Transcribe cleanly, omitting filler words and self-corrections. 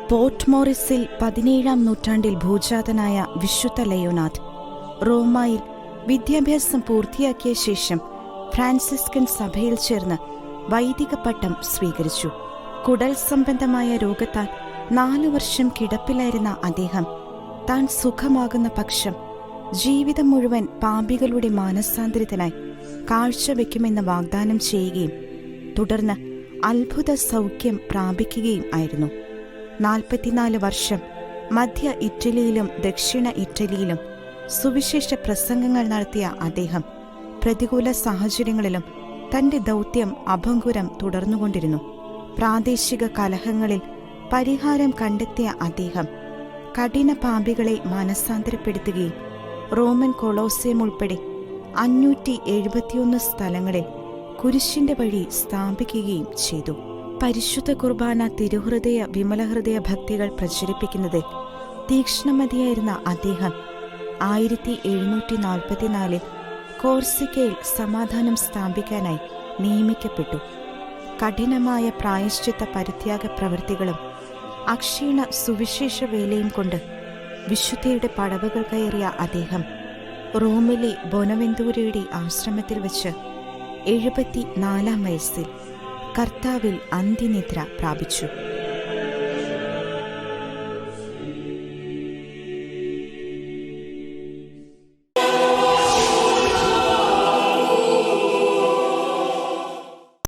Port മോറിസിൽ 17-ാം നൂറ്റാണ്ടിൽ ഭൂജാതനായ വിശുദ്ധ ലയോനാർഡ് റോമായിൽ വിദ്യാഭ്യാസം പൂർത്തിയാക്കിയ ശേഷം ഫ്രാൻസിസ്കൻ സഭയിൽ ചേർന്ന് വൈദിക പട്ടം സ്വീകരിച്ചു. കുടൽ സംബന്ധമായ രോഗത്താൽ 4 വർഷം കിടപ്പിലായിരുന്ന അദ്ദേഹം താൻ സുഖമാകുന്ന പക്ഷം ജീവിതം മുഴുവൻ പാപികളുടെ മാനസാന്തരത്തിനായി കാഴ്ചവെക്കുമെന്ന് വാഗ്ദാനം ചെയ്യുകയും തുടർന്ന് അത്ഭുത സൗഖ്യം പ്രാപിക്കുകയും ആയിരുന്നു. 44 വർഷം മധ്യ ഇറ്റലിയിലും ദക്ഷിണ ഇറ്റലിയിലും സുവിശേഷ പ്രസംഗങ്ങൾ നടത്തിയ അദ്ദേഹം പ്രതികൂല സാഹചര്യങ്ങളിലും തന്റെ ദൗത്യം അഭംഗുരം തുടർന്നുകൊണ്ടിരുന്നു. പ്രാദേശിക കലഹങ്ങളിൽ പരിഹാരം കണ്ടെത്തിയ അദ്ദേഹം കഠിന പാപികളെ മാനസാന്തരപ്പെടുത്തുകയും റോമൻ കൊളോസിയം ഉൾപ്പെടെ 571 സ്ഥലങ്ങളിൽ കുരിശിന്റെ വഴി സ്ഥാപിക്കുകയും ചെയ്തു. പരിശുദ്ധ കുർബാന, തിരുഹൃദയ വിമലഹൃദയ ഭക്തികൾ പ്രചരിപ്പിക്കുന്നതിൽ തീക്ഷ്ണമതിയായിരുന്ന അദ്ദേഹം 1744 കോർസിക്കയിൽ സമാധാനം സ്ഥാപിക്കാനായി നിയമിക്കപ്പെട്ടു. കഠിനമായ പ്രായശ്ചിത്ത പരിത്യാഗ പ്രവൃത്തികളും അക്ഷീണ സുവിശേഷ വേലയും കൊണ്ട് വിശുദ്ധിയുടെ പടവുകൾ കയറിയ അദ്ദേഹം റോമിലെ ബൊനവെന്തൂരയുടെ ആശ്രമത്തിൽ വച്ച് 74-ാം വയസ്സിൽ കർത്താവിൽ അന്ത്യനിദ്ര പ്രാപിച്ചു.